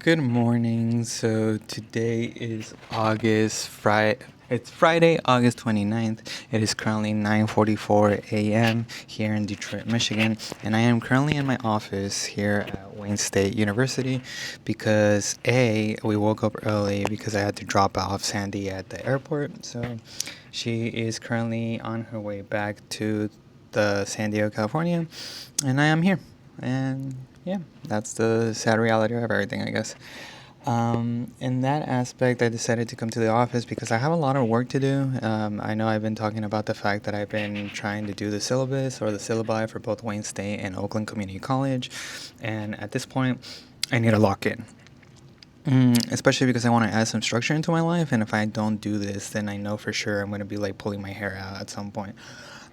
Good morning. So today is It's Friday, August 29th. It is currently 9:44 a.m. here in Detroit, Michigan, and I am currently in my office here at Wayne State University because we woke up early because I had to drop off Sandy at the airport. So she is currently on her way back to the San Diego, California, and I am here. And yeah, that's the sad reality of everything, I guess. In that aspect, I decided to come to the office because I have a lot of work to do. I know I've been talking about the fact that I've been trying to do the syllabus or the syllabi for both Wayne State and Oakland Community College, and at this point, I need to lock in. Especially because I want to add some structure into my life, and if I don't do this, then I know for sure I'm going to be like pulling my hair out at some point.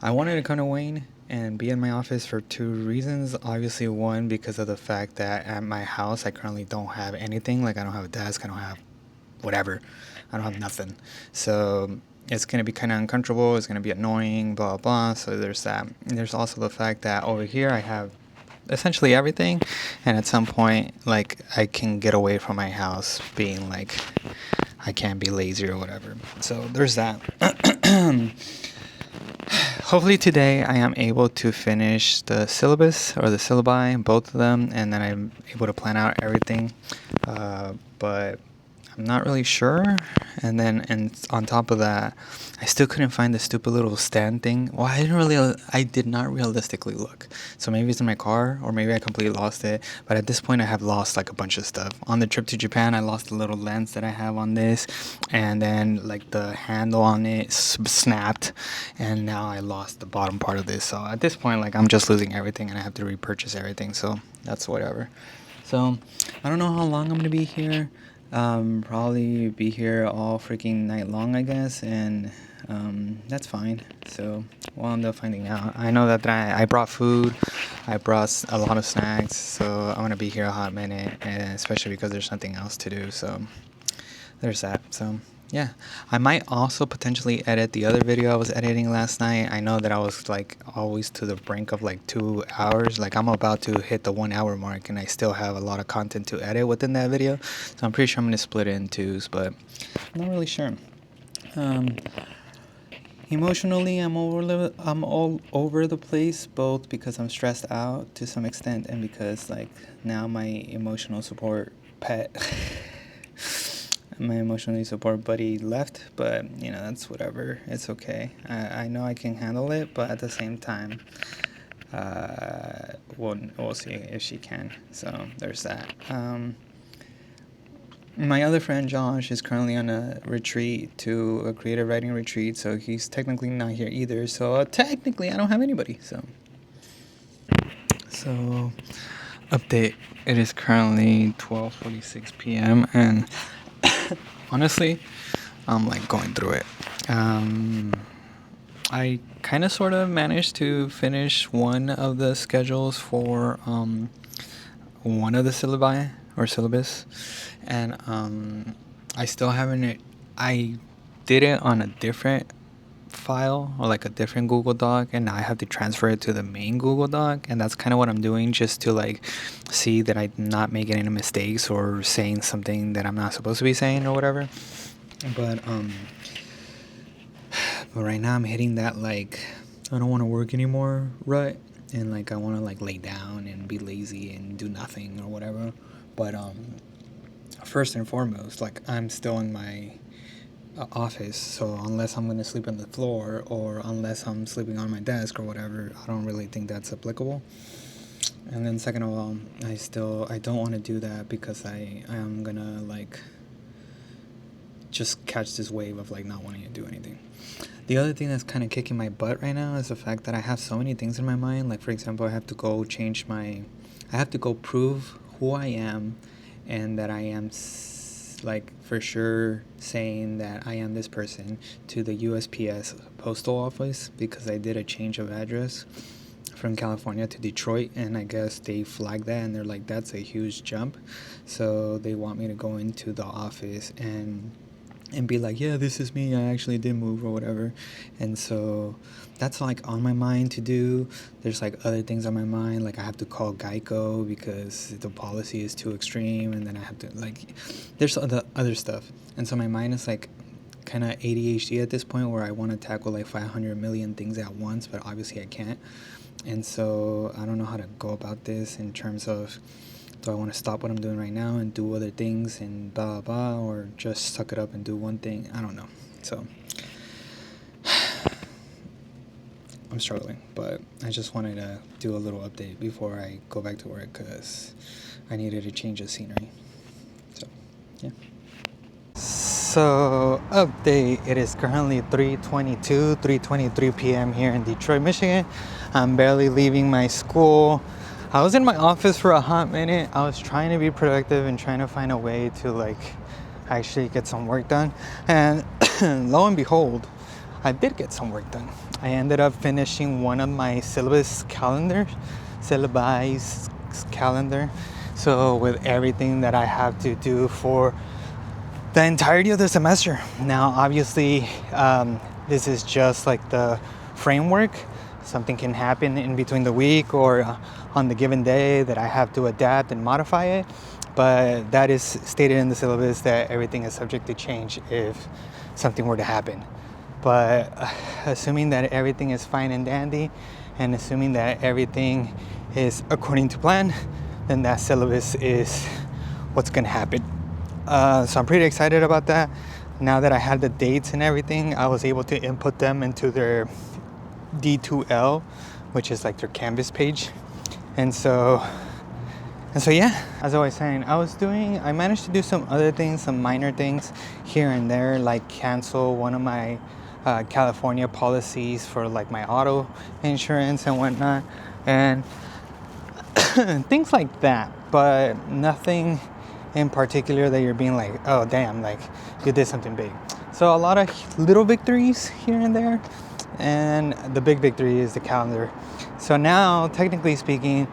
I wanted to come to Wayne and be in my office for two reasons. Obviously, one, because of the fact that at my house I currently don't have anything. Like, I don't have a desk, I don't have whatever, I don't have nothing. So it's going to be kind of uncomfortable, it's going to be annoying, blah blah. So there's that. And there's also the fact that over here I have essentially everything, and at some point, like, I can get away from my house being like I can't be lazy or whatever. So there's that. Hopefully today I am able to finish the syllabus or the syllabi, both of them, and then I'm able to plan out everything. But I'm not really sure. And on top of that, I still couldn't find the stupid little stand thing. Well, I did not realistically look. So maybe it's in my car, or maybe I completely lost it. But at this point, I have lost like a bunch of stuff. On the trip to Japan, I lost the little lens that I have on this, and then like the handle on it snapped, and now I lost the bottom part of this. So at this point, like, I'm just losing everything, and I have to repurchase everything. So that's whatever. So I don't know how long I'm gonna be here. Probably be here all freaking night long, I guess, and that's fine. So we'll end up finding out. I know that I brought food, I brought a lot of snacks, so I'm gonna be here a hot minute, and especially because there's nothing else to do. So there's that. So yeah, I might also potentially edit the other video I was editing last night. I know that I was like always to the brink of like 2 hours. Like, I'm about to hit the 1 hour mark, and I still have a lot of content to edit within that video. So I'm pretty sure I'm gonna split it in twos, but I'm not really sure. Um, Emotionally, I'm all over the place, both because I'm stressed out to some extent, and because like now my emotional support pet. My emotionally support buddy left, but that's whatever. It's okay. I know I can handle it, but at the same time, we'll see if she can. So there's that. My other friend Josh is currently on a retreat, to a creative writing retreat, so he's technically not here either. So technically, I don't have anybody. So update. It is currently 12:46 p.m. and honestly, I'm like going through it. I kind of sort of managed to finish one of the schedules for one of the syllabi or syllabus, and I still haven't. I did it on a different file, or like a different Google Doc, and now I have to transfer it to the main Google Doc, and that's kind of what I'm doing, just to like see that I'm not making any mistakes or saying something that I'm not supposed to be saying or whatever. But right now I'm hitting that like I don't want to work anymore rut, and like I want to like lay down and be lazy and do nothing or whatever. But first and foremost, like, I'm still in my office, so unless I'm gonna sleep on the floor or unless I'm sleeping on my desk or whatever, I don't really think that's applicable. And then second of all, I don't want to do that because I am gonna like just catch this wave of like not wanting to do anything. The other thing that's kind of kicking my butt right now is the fact that I have so many things in my mind. Like, for example, I have to go prove who I am, and that I am like for sure saying that I am this person to the USPS postal office, because I did a change of address from California to Detroit, and I guess they flagged that, and they're like, that's a huge jump. So they want me to go into the office and and be like, yeah, this is me, I actually did move or whatever. And so that's like on my mind to do. There's like other things on my mind, like I have to call Geico because the policy is too extreme, and then I have to like, there's other stuff. And so my mind is like kind of ADHD at this point, where I want to tackle like 500 million things at once, but obviously I can't. And so I don't know how to go about this in terms of, do I want to stop what I'm doing right now and do other things and blah, blah, blah, or just suck it up and do one thing? I don't know. So I'm struggling, but I just wanted to do a little update before I go back to work because I needed to change the scenery. So, yeah. So, update. It is currently 3:23 p.m. here in Detroit, Michigan. I'm barely leaving my school. I was in my office for a hot minute. I was trying to be productive and trying to find a way to like actually get some work done. And lo and behold, I did get some work done. I ended up finishing one of my syllabi calendar. So with everything that I have to do for the entirety of the semester. Now, obviously, this is just like the framework. Something can happen in between the week or on the given day that I have to adapt and modify it. But that is stated in the syllabus that everything is subject to change if something were to happen. But assuming that everything is fine and dandy, and assuming that everything is according to plan, then that syllabus is what's going to happen. So I'm pretty excited about that. Now that I had the dates and everything, I was able to input them into their D2L, which is like their Canvas page. And so yeah, as I was saying, I managed to do some other things, some minor things here and there, like cancel one of my California policies for like my auto insurance and whatnot, and things like that, but nothing in particular that you're being like, oh damn, like you did something big. So a lot of little victories here and there, and the big victory is the calendar. So now, technically speaking,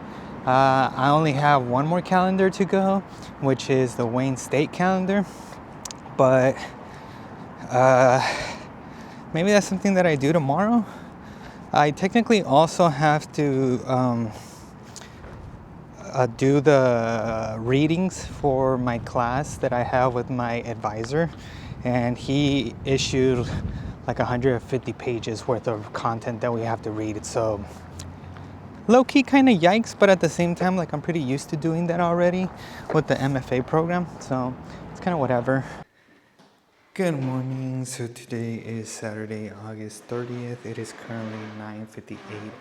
I only have one more calendar to go, which is the Wayne State calendar. But maybe that's something that I do tomorrow. I technically also have to do the readings for my class that I have with my advisor, and he issued like 150 pages worth of content that we have to read. So low-key kind of yikes, but at the same time, like I'm pretty used to doing that already with the MFA program, so it's kind of whatever. Good morning. So today is Saturday, August 30th. It is currently 9:58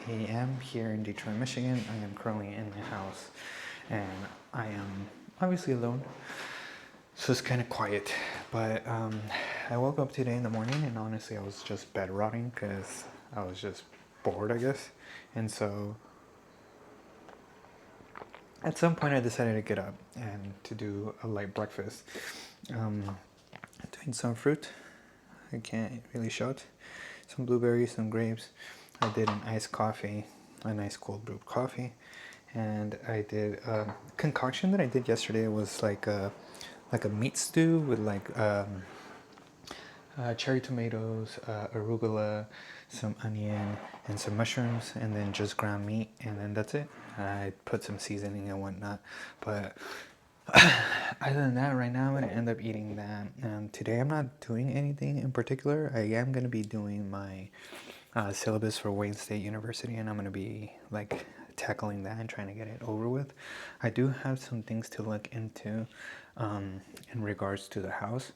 a.m. here in Detroit, Michigan. I am currently in my house and I am obviously alone, so it's kind of quiet. But I woke up today in the morning and honestly I was just bed rotting because I was just bored, I guess. And so at some point I decided to get up and to do a light breakfast. Doing some fruit. I can't really show it. Some blueberries, some grapes. I did an iced coffee, a nice cold brewed coffee, and I did a concoction that I did yesterday. It was like a meat stew with like cherry tomatoes, arugula, some onion, and some mushrooms, and then just ground meat, and then that's it. I put some seasoning and whatnot, but other than that, right now I'm going to end up eating that. Today I'm not doing anything in particular. I am going to be doing my syllabus for Wayne State University, and I'm going to be like tackling that and trying to get it over with. I do have some things to look into in regards to the house.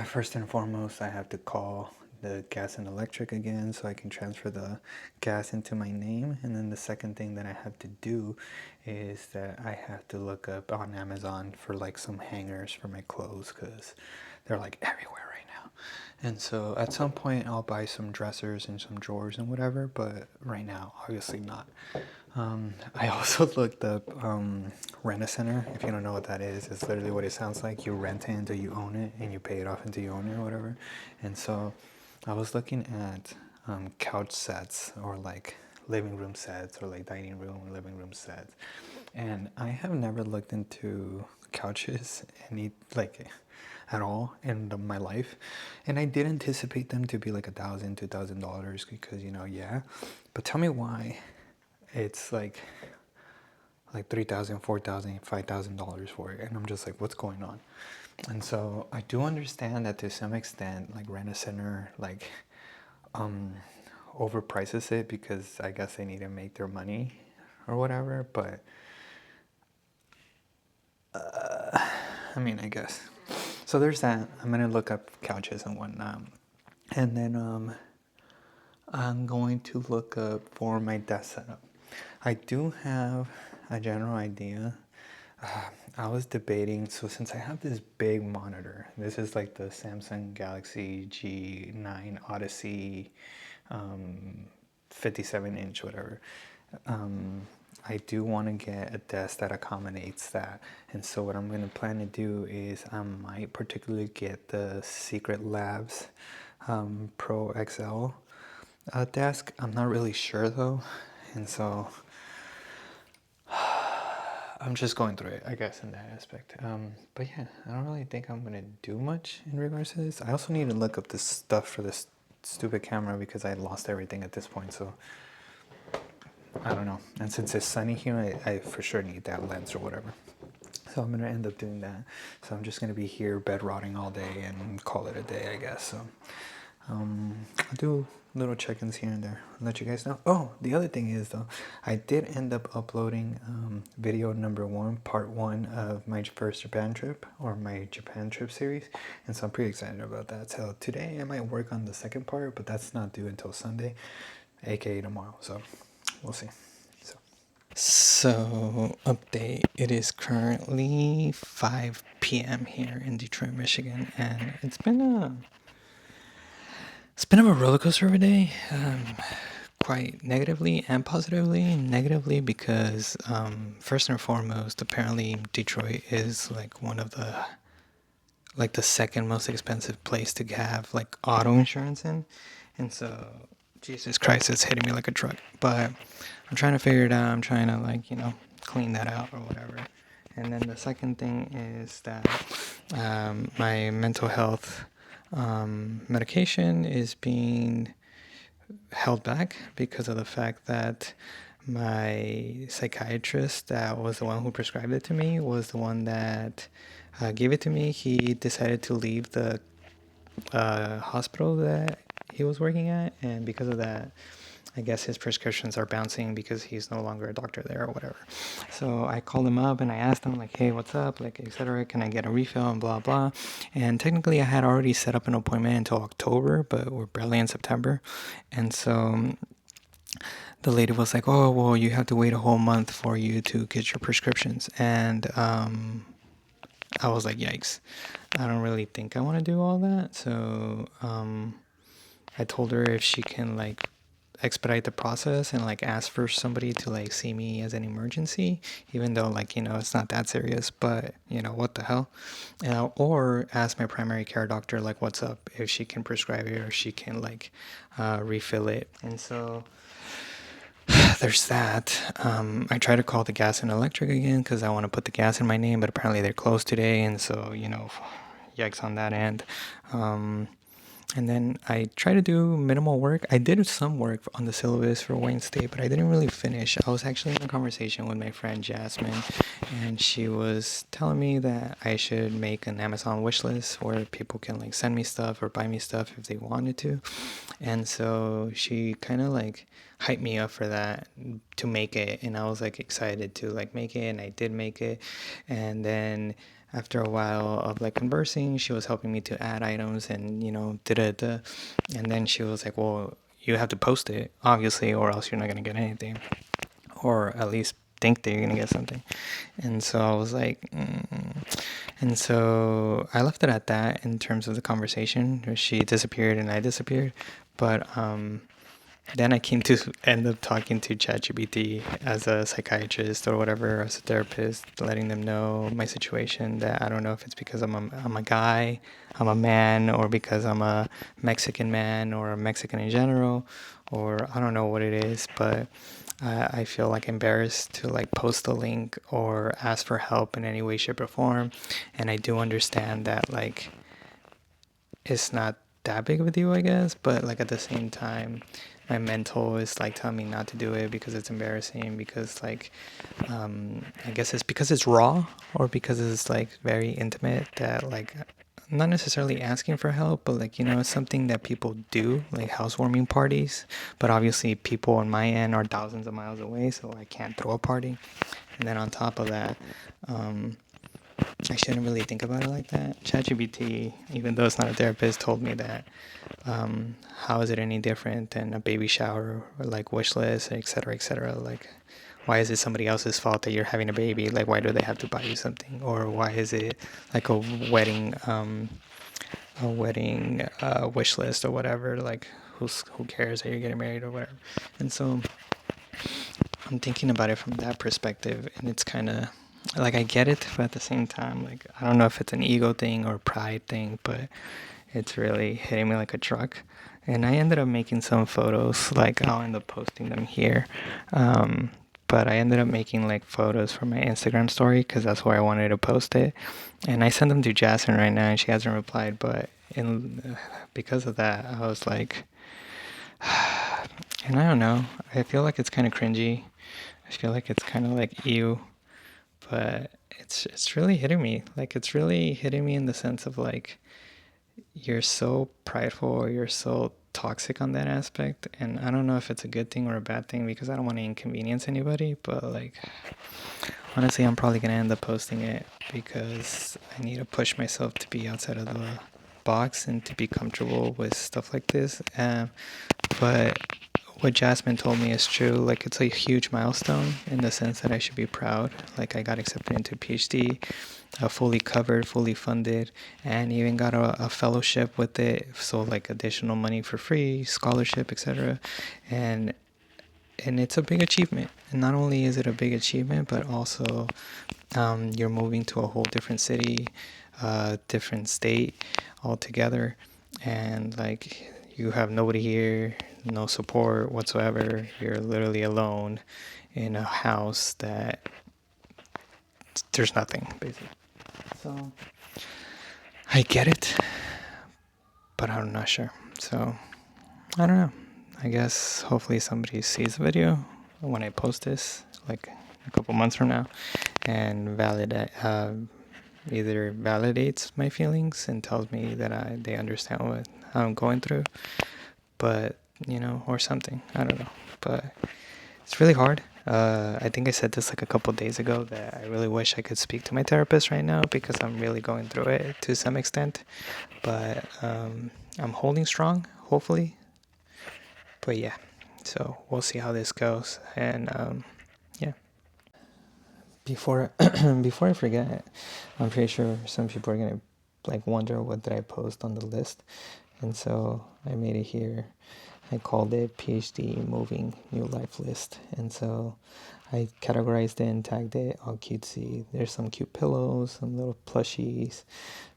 First and foremost, I have to call the gas and electric again so I can transfer the gas into my name. And then the second thing that I have to do is that I have to look up on Amazon for like some hangers for my clothes because they're like everywhere right now. And so at some point I'll buy some dressers and some drawers and whatever, but right now obviously not. I also looked up Rent-A-Center. If you don't know what that is, it's literally what it sounds like. You rent it until you own it, and you pay it off until you own it or whatever. And so I was looking at couch sets or like living room sets or like dining room, living room sets. And I have never looked into couches any like at all in my life, and I did anticipate them to be like $1,000, $2,000 because yeah, but tell me why it's like 3,000, 4,000, $5,000 for it, and I'm just like, what's going on? And so I do understand that to some extent, like Rent a Center, like overprices it because I guess they need to make their money or whatever. But I mean, I guess. So there's that. I'm gonna look up couches and whatnot, and then I'm going to look up for my desk setup. I do have a general idea. I was debating, so since I have this big monitor, this is like the Samsung Galaxy G9 Odyssey 57-inch, whatever. I do want to get a desk that accommodates that. And so what I'm going to plan to do is I might particularly get the Secret Labs Pro XL desk. I'm not really sure though. And so I'm just going through it, I guess, in that aspect. But yeah, I don't really think I'm going to do much in regards to this. I also need to look up this stuff for this stupid camera because I lost everything at this point. So I don't know. And since it's sunny here, I for sure need that lens or whatever. So I'm going to end up doing that. So I'm just going to be here bed rotting all day and call it a day, I guess. So I'll do little check-ins here and there. I'll let you guys know. Oh, the other thing is, though, I did end up uploading video number 1, part 1 of my first Japan trip, or my Japan trip series. And so I'm pretty excited about that. So today I might work on the second part, but that's not due until Sunday, aka tomorrow. So we'll see. So update, it is currently 5 p.m. here in Detroit, Michigan, and it's been a roller coaster of a day, quite negatively and positively. Negatively because first and foremost, apparently Detroit is like one of the second most expensive place to have like auto insurance in, and so Jesus Christ, it's hitting me like a truck. But I'm trying to figure it out. I'm trying to clean that out or whatever. And then the second thing is that my mental health medication is being held back because of the fact that my psychiatrist, that was the one who prescribed it to me, was the one that gave it to me. He decided to leave the hospital that he was working at, and because of that, I guess his prescriptions are bouncing because he's no longer a doctor there or whatever. So I called him up and I asked him like, hey, what's up? Like, etc. Can I get a refill and blah, blah. And technically I had already set up an appointment until October, but we're barely in September. And so the lady was like, oh, well, you have to wait a whole month for you to get your prescriptions. And I was like, yikes, I don't really think I want to do all that. So I told her if she can expedite the process and ask for somebody to see me as an emergency, even though it's not that serious, but what the hell. Or ask my primary care doctor what's up, if she can prescribe it or she can refill it. And so there's that. I tried to call the gas and electric again because I want to put the gas in my name, but apparently they're closed today, and so yikes on that end. And then I try to do minimal work. I did some work on the syllabus for Wayne State, but I didn't really finish. I was actually in a conversation with my friend Jasmine, and she was telling me that I should make an Amazon wish list where people can send me stuff or buy me stuff if they wanted to. And so she kind of hyped me up for that, to make it, and I was excited to make it, and I did make it. And then after a while of conversing, she was helping me to add items and and then she was like, well, you have to post it obviously, or else you're not going to get anything, or at least think that you're going to get something. And so I was like, and so I left it at that in terms of the conversation. She disappeared and I disappeared, but then I came to end up talking to ChatGPT as a psychiatrist or whatever, as a therapist, letting them know my situation, that I don't know if it's because I'm a guy, I'm a man, or because I'm a Mexican man or a Mexican in general, or I don't know what it is, but I feel like embarrassed to like post a link or ask for help in any way, shape, or form. And I do understand that like it's not that big of a deal, I guess, but like at the same time, my mental is like telling me not to do it because it's embarrassing, because like I guess it's because it's raw, or because it's like very intimate, that like not necessarily asking for help, but like, it's something that people do, like housewarming parties. But obviously people on my end are thousands of miles away, so I can't throw a party. And then on top of that, I shouldn't really think about it like that. ChatGPT, even though it's not a therapist, told me that how is it any different than a baby shower or like wish list, et cetera, et cetera. Like, why is it somebody else's fault that you're having a baby? Like, why do they have to buy you something? Or why is it like a wedding wish list or whatever? Like, who cares that you're getting married or whatever? And so I'm thinking about it from that perspective, and it's kind of like I get it, but at the same time, like I don't know if it's an ego thing or pride thing, but it's really hitting me like a truck. And I ended up making some photos, like I'll end up posting them here. But I ended up making like photos for my Instagram story because that's where I wanted to post it. And I sent them to Jasmine right now, and she hasn't replied. But because of that, I was like, and I don't know. I feel like it's kind of cringy. I feel like it's kind of like ew, but it's really hitting me. Like it's really hitting me in the sense of like you're so prideful or you're so toxic on that aspect, and I don't know if it's a good thing or a bad thing because I don't want to inconvenience anybody, but like honestly I'm probably gonna end up posting it because I need to push myself to be outside of the box and to be comfortable with stuff like this. But what Jasmine told me is true. Like it's a huge milestone in the sense that I should be proud. Like I got accepted into a PhD, fully covered, fully funded, and even got a fellowship with it. So like additional money for free, scholarship, etc. And and it's a big achievement. And not only is it a big achievement, but also you're moving to a whole different city, different state altogether, and like you have nobody here, no support whatsoever. You're literally alone in a house that there's nothing basically. So I get it, but I'm not sure. So I don't know. I guess hopefully somebody sees the video when I post this, like a couple months from now, and either validates my feelings and tells me that they understand what I'm going through, but or something. I don't know, but it's really hard. I think I said this like a couple days ago that I really wish I could speak to my therapist right now because I'm really going through it to some extent, but I'm holding strong, hopefully. But yeah, so we'll see how this goes, and yeah. Before before I forget, I'm pretty sure some people are gonna like wonder what did I post on the list, and so I made it here. I called it PhD Moving New Life List, and so I categorized it and tagged it all cutesy. There's some cute pillows, some little plushies,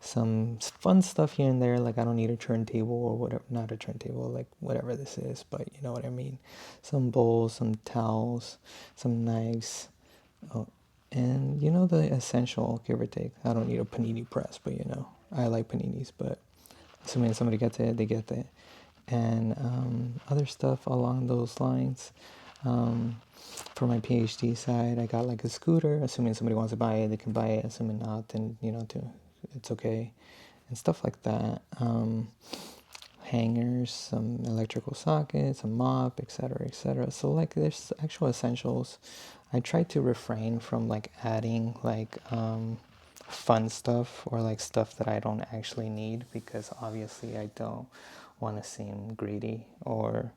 some fun stuff here and there. Like I don't need a turntable or whatever, not a turntable, like whatever this is, but you know what I mean. Some bowls, some towels, some knives. Oh, and the essential, give or take. I don't need a panini press, but I like paninis, but assuming somebody gets it, they get it. And other stuff along those lines. For my PhD side, I got like a scooter. Assuming somebody wants to buy it, they can buy it. Assuming not, then it's okay, and stuff like that. Hangers, some electrical sockets, a mop, etc., etc. So like, there's actual essentials. I try to refrain from like adding like fun stuff or like stuff that I don't actually need, because obviously I don't want to seem greedy or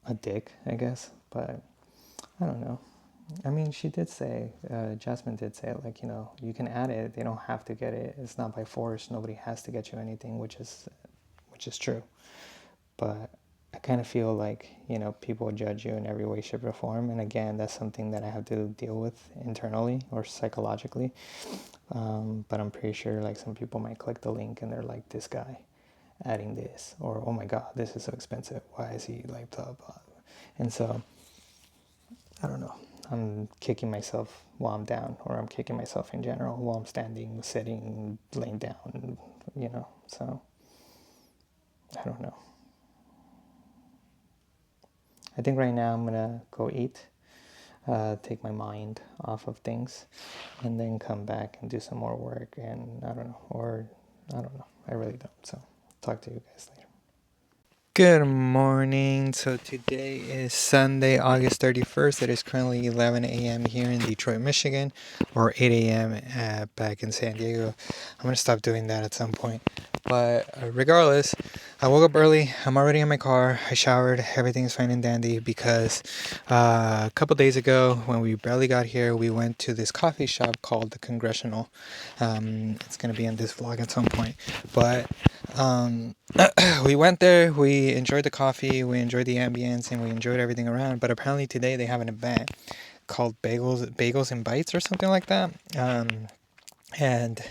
a dick, I guess. But I don't know. I mean, she did say, Jasmine did say, like, you can add it. They don't have to get it. It's not by force. Nobody has to get you anything, which is true. But I kind of feel like, people judge you in every way, shape, or form. And again, that's something that I have to deal with internally or psychologically. But I'm pretty sure like some people might click the link and they're like, this guy adding this, or oh my god, this is so expensive. Why is he like blah blah? And so I don't know, I'm kicking myself while I'm down, or I'm kicking myself in general while I'm standing, sitting, laying down, so I don't know. I think right now I'm gonna go eat, take my mind off of things, and then come back and do some more work, and I don't know, I really don't, so talk to you guys later. Good morning. So today is Sunday, August 31st. It is currently 11 a.m. here in Detroit, Michigan, or 8 a.m. Back in San Diego. I'm going to stop doing that at some point. But regardless, I woke up early. I'm already in my car. I showered. Everything's fine and dandy because a couple days ago, when we barely got here, we went to this coffee shop called the Congressional. It's going to be in this vlog at some point. But we went there, we enjoyed the coffee, we enjoyed the ambience, and we enjoyed everything around. But apparently today they have an event called Bagels and Bites or something like that. And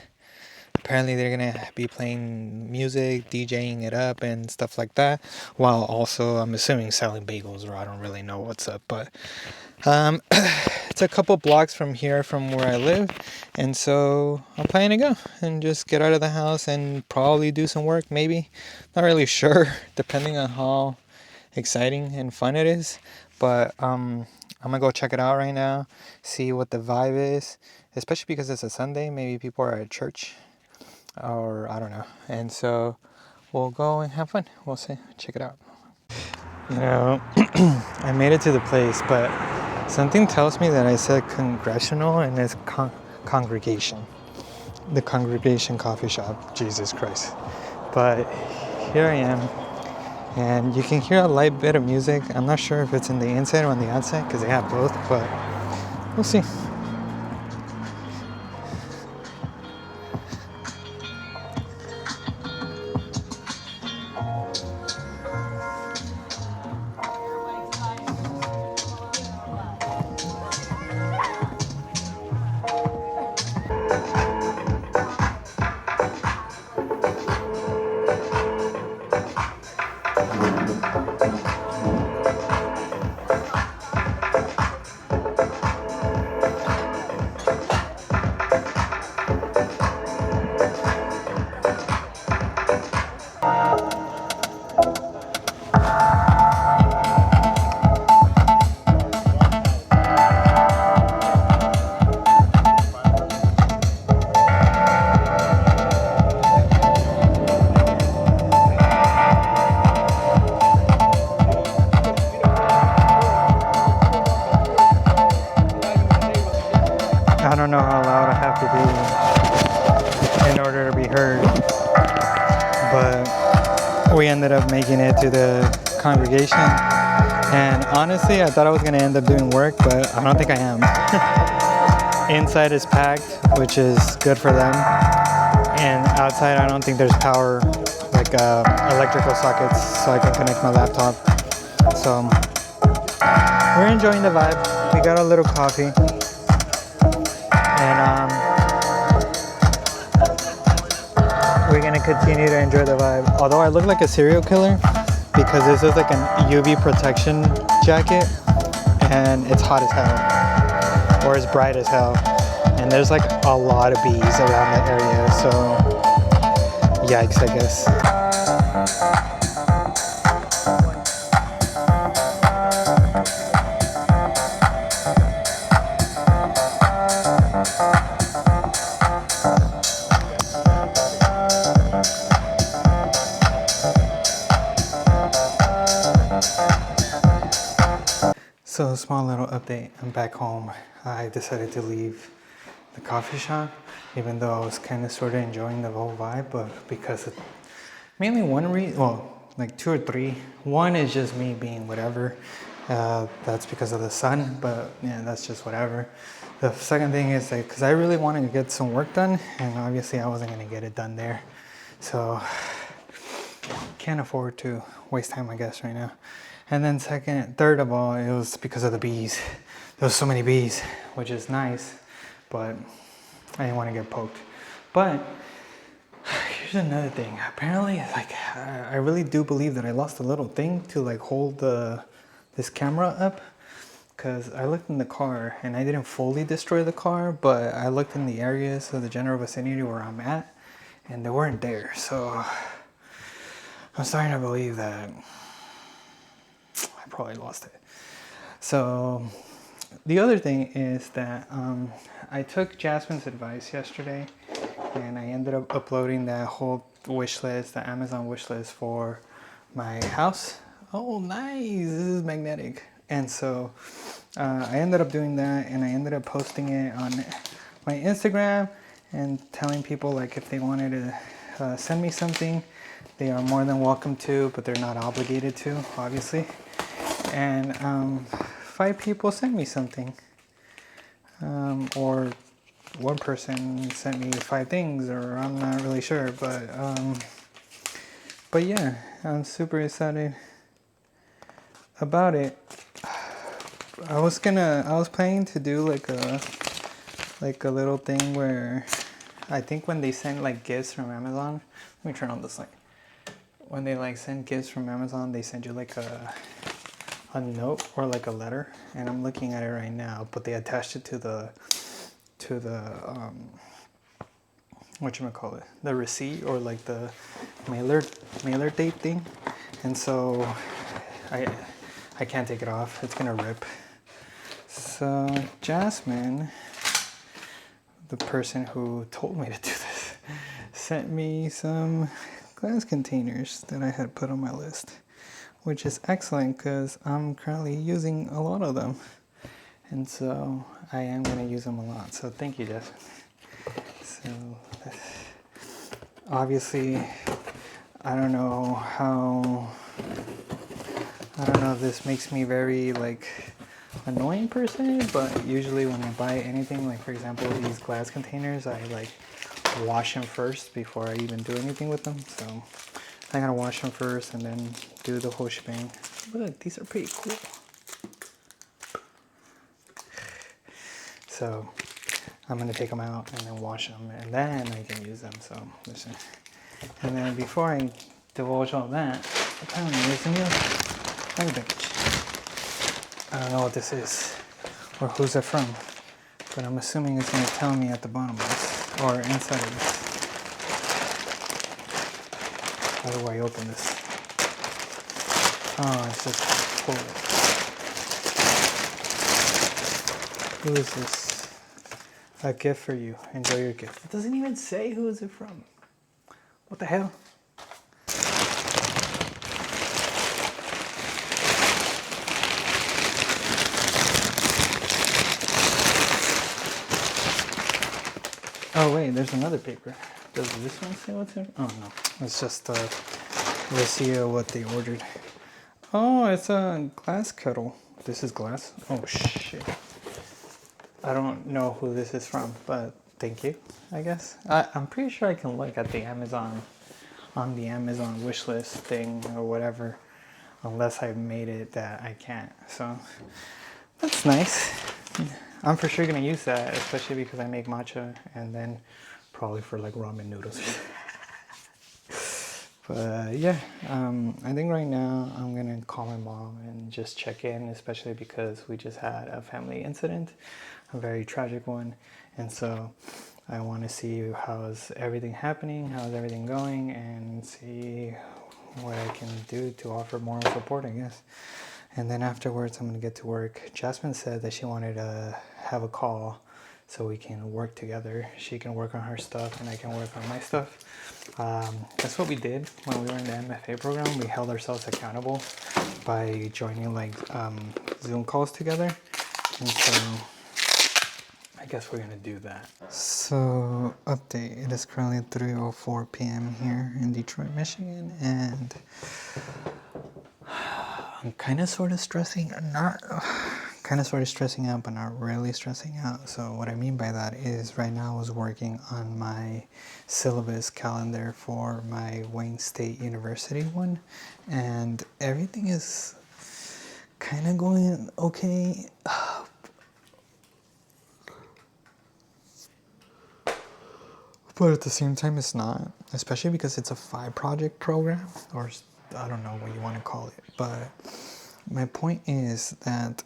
apparently they're gonna be playing music, DJing it up, and stuff like that, while also, I'm assuming, selling bagels, or I don't really know what's up. But it's a couple blocks from here, from where I live, and so I'm planning to go and just get out of the house and probably do some work, maybe. Not really sure, depending on how exciting and fun it is. But I'm gonna go check it out right now, see what the vibe is, especially because it's a Sunday. Maybe people are at church, or I don't know. And so we'll go and have fun. We'll see. Check it out. I made it to the place, but something tells me that I said congressional and it's congregation. The Congregation Coffee Shop. Jesus Christ. But here I am, and you can hear a light bit of music. I'm not sure if it's in the inside or on the outside because they have both, but we'll see. I don't know how loud I have to be in order to be heard, but we ended up making it to the congregation, and honestly I thought I was going to end up doing work, but I don't think I am. Inside is packed, which is good for them, and outside I don't think there's power, like electrical sockets, so I can connect my laptop. So we're enjoying the vibe. We got a little coffee, and we're gonna continue to enjoy the vibe. Although I look like a serial killer because this is like an UV protection jacket, and it's hot as hell, or it's bright as hell, and there's like a lot of bees around that area, so yikes, I guess. So, small little update. I'm back home. I decided to leave the coffee shop, even though I was kind of sort of enjoying the whole vibe, but because of mainly one reason, well, like two or three. One is just me being whatever. That's because of the sun, but yeah, that's just whatever. The second thing is like, because I really wanted to get some work done, and obviously I wasn't going to get it done there. So, can't afford to waste time, I guess, right now. And then third of all, it was because of the bees. There was so many bees, which is nice, but I didn't want to get poked. But here's another thing. Apparently, like, I really do believe that I lost a little thing to like hold this camera up, because I looked in the car and I didn't fully destroy the car, but I looked in the areas of the general vicinity where I'm at and they weren't there. So I'm starting to believe that I probably lost it. So the other thing is that I took Jasmine's advice yesterday and I ended up uploading that whole wish list, the Amazon wish list for my house. Oh, nice, this is magnetic. And so I ended up doing that and I ended up posting it on my Instagram and telling people like if they wanted to send me something, they are more than welcome to, but they're not obligated to, obviously. And 5 people sent me something, or one person sent me 5 things, or I'm not really sure, but yeah, I'm super excited about it. I was planning to do like a little thing where I think when they send like gifts from Amazon, let me turn on this light. When they like send gifts from Amazon, they send you like a note or like a letter, and I'm looking at it right now, but they attached it to the whatchamacallit, the receipt or like the mailer date thing, and so I can't take it off, it's gonna rip. So Jasmine, the person who told me to do this, sent me some glass containers that I had put on my list, which is excellent because I'm currently using a lot of them. And so I am going to use them a lot. So thank you, Jeff. So obviously, I don't know if this makes me very like annoying person, but usually when I buy anything, like for example, these glass containers, I like wash them first before I even do anything with them. So I gotta wash them first and then do the whole shebang. Look, these are pretty cool. So I'm gonna take them out and then wash them and then I can use them. So listen. And then before I divulge all that, apparently there's a new package. I don't know what this is or who's it from, but I'm assuming it's gonna tell me at the bottom of this or inside of this. How do I open this? Oh, it's just pull it. Who is this? A gift for you. Enjoy your gift. It doesn't even say who is it from. What the hell? Oh wait, there's another paper. Does this one say what's in? Oh no, it's just a receipt of what they ordered. Oh, it's a glass kettle. This is glass? Oh shit. I don't know who this is from, but thank you, I guess. I'm pretty sure I can look at the Amazon, on the Amazon wish list thing or whatever, unless I've made it that I can't. So that's nice. I'm for sure gonna use that, especially because I make matcha and then probably for like ramen noodles. But yeah, I think right now I'm gonna call my mom and just check in, especially because we just had a family incident, a very tragic one, and so I want to see how's everything happening, how's everything going, and see what I can do to offer moral support, I guess. And then afterwards I'm gonna get to work. Jasmine said that she wanted to have a call so we can work together. She can work on her stuff and I can work on my stuff. That's what we did when we were in the MFA program. We held ourselves accountable by joining like Zoom calls together. And so I guess we're gonna do that. So update, it is currently 3:04 p.m. here in Detroit, Michigan, and I'm kind of sort of stressing out, but not really stressing out. So what I mean by that is right now I was working on my syllabus calendar for my Wayne State University one, and everything is kind of going okay. But at the same time, it's not, especially because it's a 5 project program, or I don't know what you want to call it, but My point is that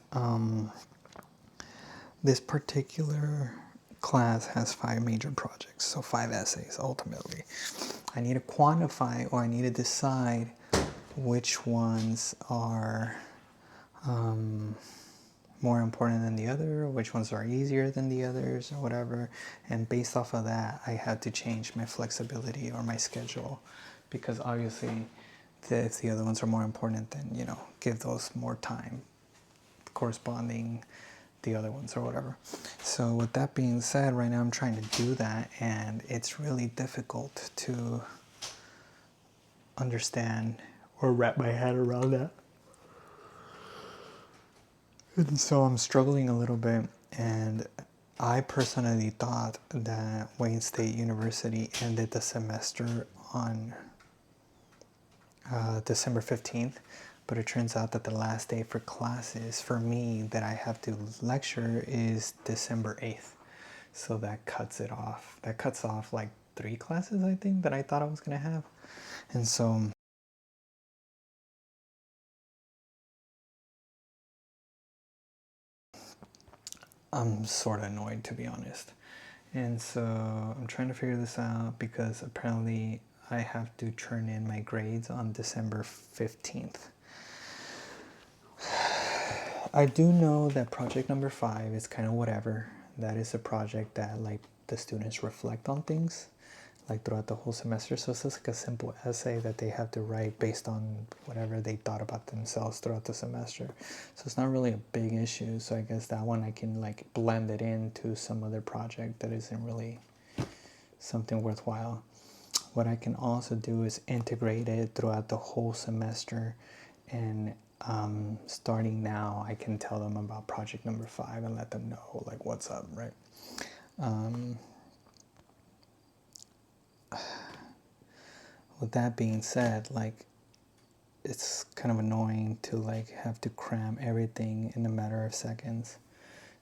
this particular class has 5 major projects, so 5 essays ultimately. I need to quantify, or I need to decide which ones are more important than the other, which ones are easier than the others, or whatever. And based off of that, I have to change my flexibility or my schedule, because obviously if the other ones are more important, then, you know, give those more time corresponding the other ones or whatever. So with that being said, right now I'm trying to do that, and it's really difficult to understand or wrap my head around that. And so I'm struggling a little bit, and I personally thought that Wayne State University ended the semester on December 15th, but it turns out that the last day for classes for me that I have to lecture is December 8th. So that cuts it off. That cuts off like 3 classes, I think, that I thought I was going to have. And so I'm sort of annoyed, to be honest. And so I'm trying to figure this out, because apparently I have to turn in my grades on December 15th. I do know that project number 5 is kind of whatever. That is a project that, like, the students reflect on things like throughout the whole semester. So it's just like a simple essay that they have to write based on whatever they thought about themselves throughout the semester. So it's not really a big issue. So I guess that one I can like blend it into some other project that isn't really something worthwhile. What I can also do is integrate it throughout the whole semester, and starting now I can tell them about project number 5 and let them know like what's up, right? With that being said, like, it's kind of annoying to like have to cram everything in a matter of seconds.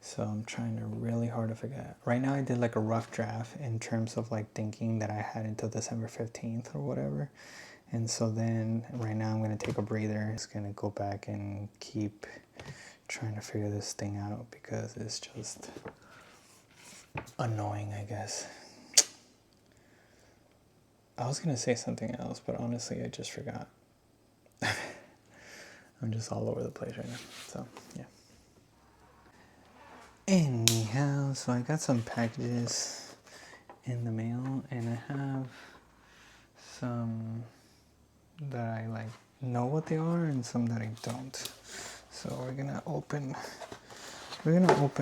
So I'm trying to really hard to figure out. Right now I did like a rough draft in terms of like thinking that I had until December 15th or whatever. And so then right now I'm going to take a breather. Just going to go back and keep trying to figure this thing out, because it's just annoying, I guess. I was going to say something else, but honestly I just forgot. I'm just all over the place right now. So, yeah. Anyhow, so I got some packages in the mail, and I have some that I like know what they are and some that I don't. So we're gonna open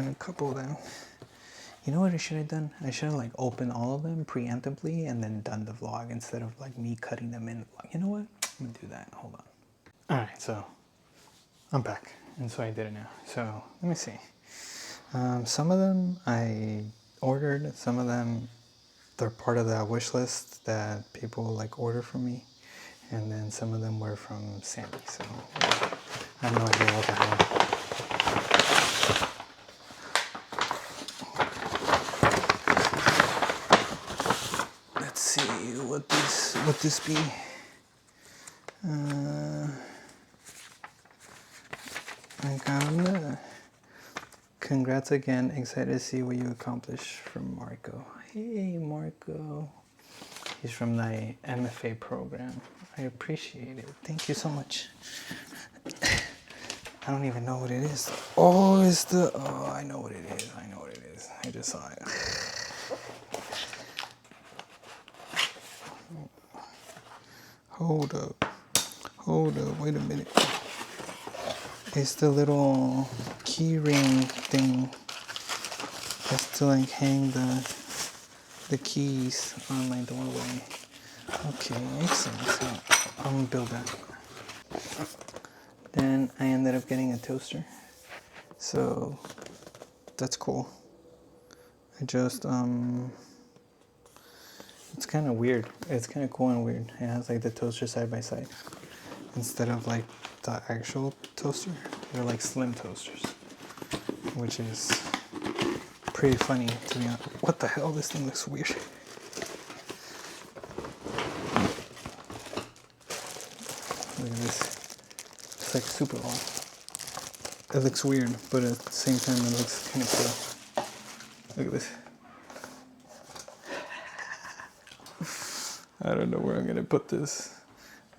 a couple of them. You know what I should have done? I should have like opened all of them preemptively and then done the vlog instead of like me cutting them in the vlog. You know what? I'm gonna do that. Hold on. Alright, so I'm back. And so I did it now. So let me see. Some of them I ordered, some of them they're part of that wish list that people like order from me, and then some of them were from Sandy, so I have no idea what the hell. Let's see what this be. I got them. Congrats again. Excited to see what you accomplish, from Marco. Hey, Marco. He's from the MFA program. I appreciate it. Thank you so much. I don't even know what it is. Oh, it's the... Oh, I know what it is. I know what it is. I just saw it. Hold up. Wait a minute. It's the little key ring thing. That's to like hang the keys on my doorway. Okay, excellent. So I'm gonna build that. Then I ended up getting a toaster. So that's cool. I just it's kind of weird. It's kind of cool and weird. It has like the toaster side by side instead of like the actual toaster. They're like slim toasters, which is pretty funny to be honest. What the hell? This thing looks weird. Look at this. It's like super long. It looks weird, but at the same time it looks kind of cool. Look at this. I don't know where I'm gonna put this.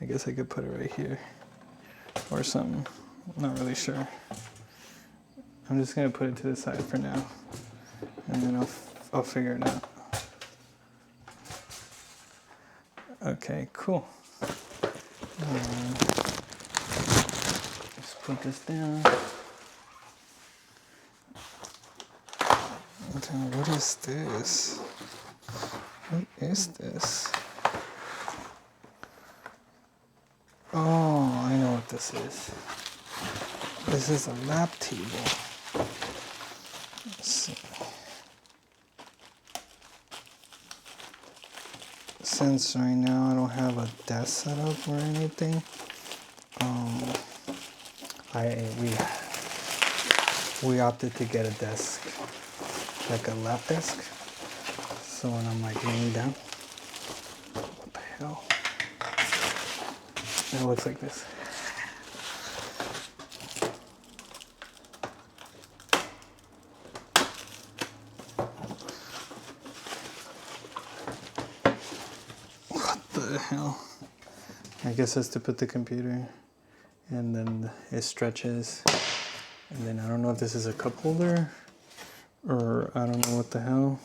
I guess I could put it right here or something. I'm not really sure. I'm just gonna put it to the side for now, and then I'll figure it out. Okay, cool. Let's put this down. Okay, what is this? What is this? Oh, I know what this is. This is a lab table. Let's see. Since right now I don't have a desk set up or anything, we opted to get a desk, like a lap desk. So when I'm like laying down, what the hell? It looks like this. What the hell? I guess that's to put the computer, and then it stretches, and then I don't know if this is a cup holder or I don't know what the hell.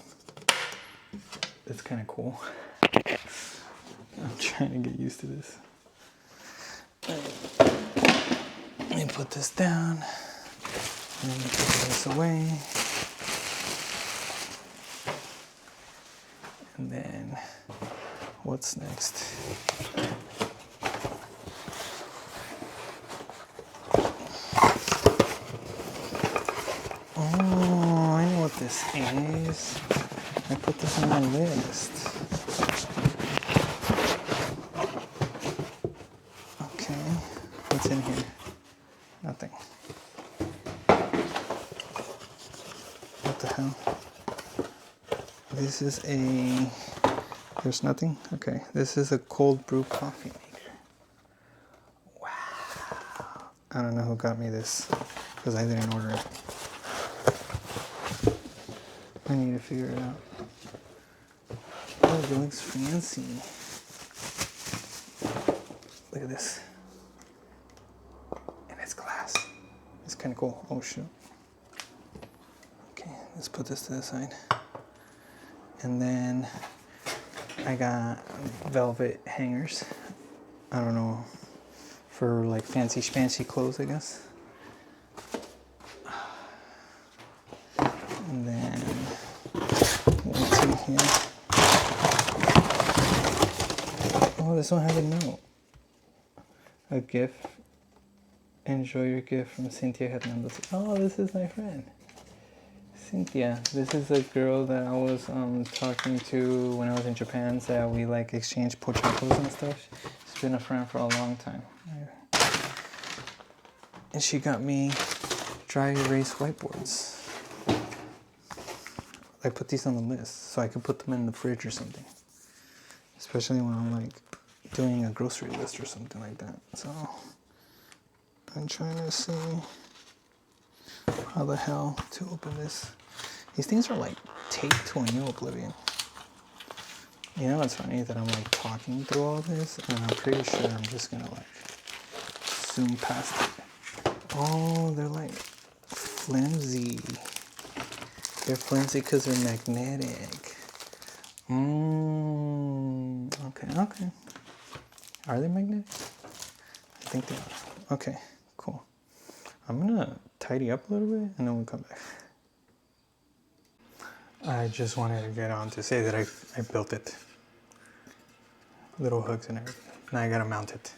It's kind of cool. I'm trying to get used to this. Let me put this down, and then put this away, and then what's next? Oh, I know what this is. I put this on my list. Okay, what's in here? Nothing. What the hell? This is a... There's nothing? Okay, this is a cold brew coffee maker. Wow. I don't know who got me this, because I didn't order it. I need to figure it out. Oh, it looks fancy. Look at this. And it's glass. It's kind of cool. Oh, shoot. Okay, let's put this to the side. And then I got velvet hangers. I don't know, for like fancy schmancy clothes, I guess. And then what's in here? Oh, this one has a note. A gift. Enjoy your gift from Cynthia Hernandez. Oh, this is my friend. Cynthia. This is a girl that I was talking to when I was in Japan. So we like exchanged pochacos and stuff. She's been a friend for a long time. And she got me dry erase whiteboards. I put these on the list so I could put them in the fridge or something. Especially when I'm like doing a grocery list or something like that. So I'm trying to see how the hell to open this. These things are like taped to a new oblivion. You know, it's funny that I'm like talking through all this, and I'm pretty sure I'm just gonna like zoom past it. Oh, they're like flimsy. They're flimsy because they're magnetic. Okay. Are they magnetic? I think they are. Okay, cool. I'm gonna tidy up a little bit and then we'll come back. I just wanted to get on to say that I built it. Little hooks and everything. Now I gotta mount it.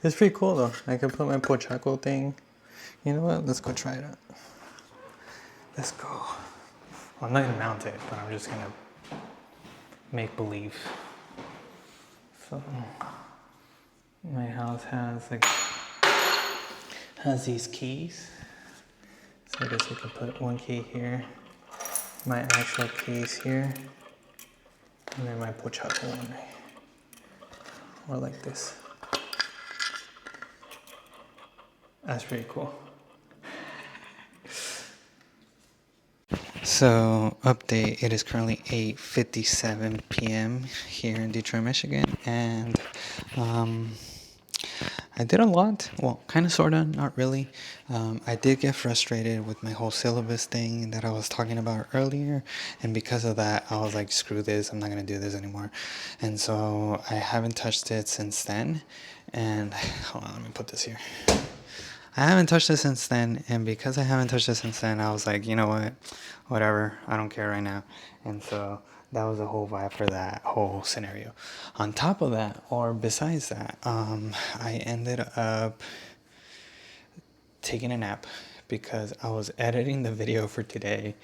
It's pretty cool though. I can put my pochaco thing. You know what? Let's go try it out. Let's go. Well, I'm not gonna mount it, but I'm just gonna make believe. So my house has these keys. So I guess I can put one key here, my actual keys here, and then my pochaco one, or like this. That's pretty cool. So, update, it is currently 8:57 p.m. here in Detroit, Michigan, and I did a lot. Well, kind of, sort of, not really. I did get frustrated with my whole syllabus thing that I was talking about earlier, and because of that, I was like, screw this, I'm not going to do this anymore. And so I haven't touched it since then. And hold on, let me put this here. I haven't touched it since then, and because I haven't touched it since then, I was like, you know what, whatever, I don't care right now. And so that was the whole vibe for that whole scenario. On top of that, or besides that, I ended up taking a nap because I was editing the video for today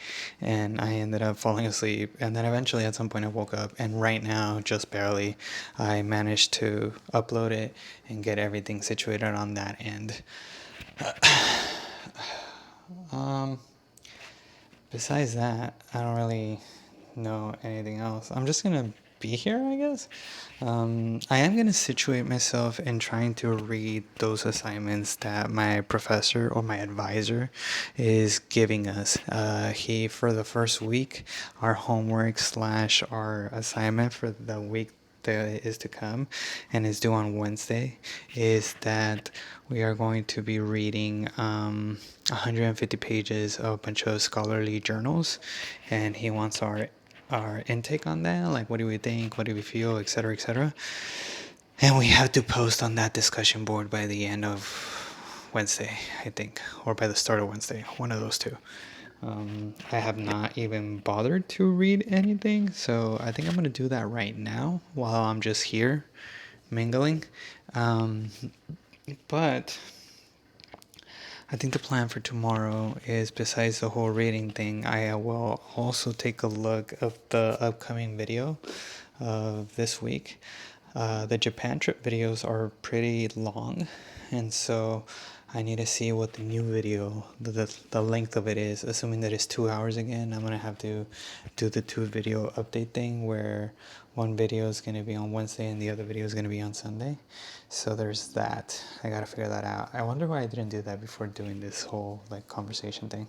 and I ended up falling asleep, and then eventually at some point I woke up, and right now, just barely, I managed to upload it and get everything situated on that end. Um, Besides that, I don't really know anything else. I'm just gonna be here, I guess. I am gonna situate myself in trying to read those assignments that my professor or my advisor is giving us. He, for the first week, our homework slash our assignment for the week that is to come and is due on Wednesday, is that we are going to be reading 150 pages of a bunch of scholarly journals, and he wants our intake on that, like what do we think, what do we feel, etc., etc. And we have to post on that discussion board by the end of Wednesday, I think, or by the start of Wednesday, one of those two. I have not even bothered to read anything, so I think I'm going to do that right now while I'm just here mingling. But I think the plan for tomorrow is, besides the whole reading thing, I will also take a look of the upcoming video of this week. The Japan trip videos are pretty long, and so I need to see what the new video, the length of it is. Assuming that it's 2 hours again, I'm gonna have to do the 2 video update thing where one video is gonna be on Wednesday and the other video is gonna be on Sunday. So there's that. I gotta figure that out. I wonder why I didn't do that before doing this whole like conversation thing.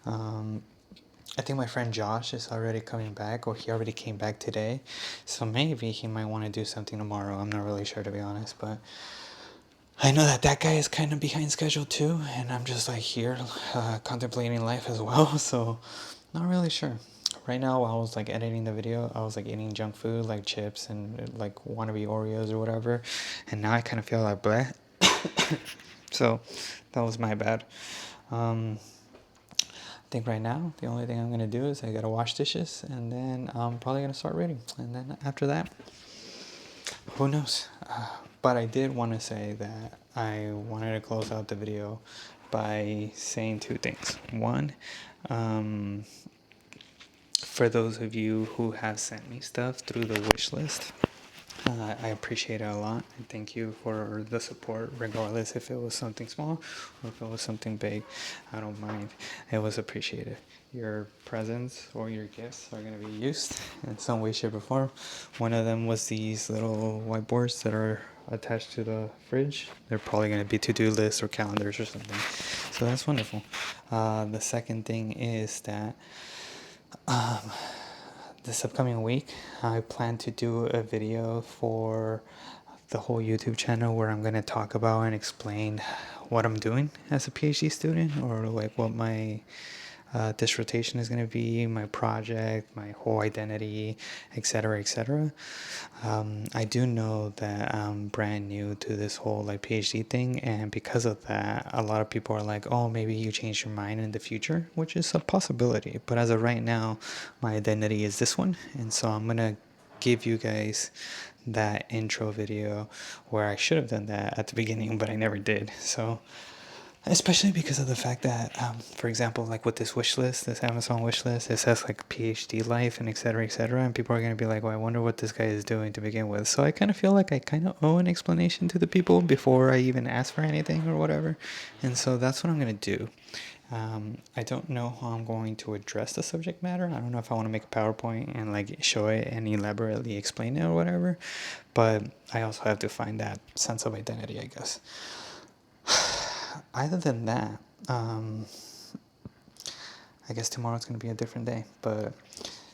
I think my friend Josh is already coming back, or he already came back today. So maybe he might want to do something tomorrow. I'm not really sure, to be honest, but I know that that guy is kind of behind schedule too, and I'm just like here contemplating life as well. So not really sure. Right now, while I was like editing the video, I was like eating junk food like chips and like wannabe Oreos or whatever, and now I kind of feel like bleh. So that was my bad. I think right now the only thing I'm gonna do is I gotta wash dishes, and then I'm probably gonna start reading, and then after that, who knows. But I did want to say that I wanted to close out the video by saying two things. One, for those of you who have sent me stuff through the wish list, I appreciate it a lot, and thank you for the support, regardless if it was something small or if it was something big. I don't mind. It was appreciated. Your presents or your gifts are going to be used in some way, shape, or form. One of them was these little whiteboards that are attached to the fridge. They're probably going to be to-do lists or calendars or something. So that's wonderful. The second thing is that this upcoming week, I plan to do a video for the whole YouTube channel where I'm going to talk about and explain what I'm doing as a PhD student, or like what my dissertation is going to be, my project, my whole identity, etc., etc. I do know that I'm brand new to this whole like PhD thing, and because of that, a lot of people are like, oh, maybe you change your mind in the future, which is a possibility. But as of right now, my identity is this one, and so I'm gonna give you guys that intro video where I should have done that at the beginning, but I never did. So especially because of the fact that, for example, like with this wish list, this Amazon wish list, it says like PhD life and et cetera, and people are going to be like, well, I wonder what this guy is doing to begin with. So I kind of feel like I kind of owe an explanation to the people before I even ask for anything or whatever. And so that's what I'm going to do. I don't know how I'm going to address the subject matter. I don't know if I want to make a PowerPoint and like show it and elaborately explain it or whatever, but I also have to find that sense of identity, I guess. Other than that, I guess tomorrow's going to be a different day. But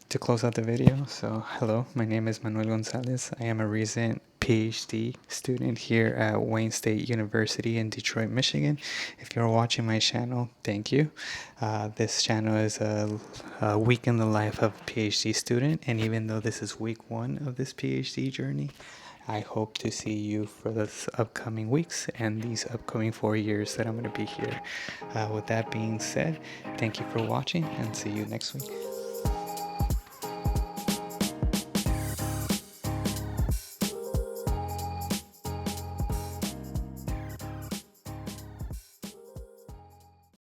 to close out the video, so hello, my name is Manuel Gonzalez. I am a recent PhD student here at Wayne State University in Detroit, Michigan. If you're watching my channel, thank you. This channel is a week in the life of a PhD student, and even though this is week 1 of this PhD journey, I hope to see you for the upcoming weeks and these upcoming 4 years that I'm going to be here. With that being said, thank you for watching and see you next week.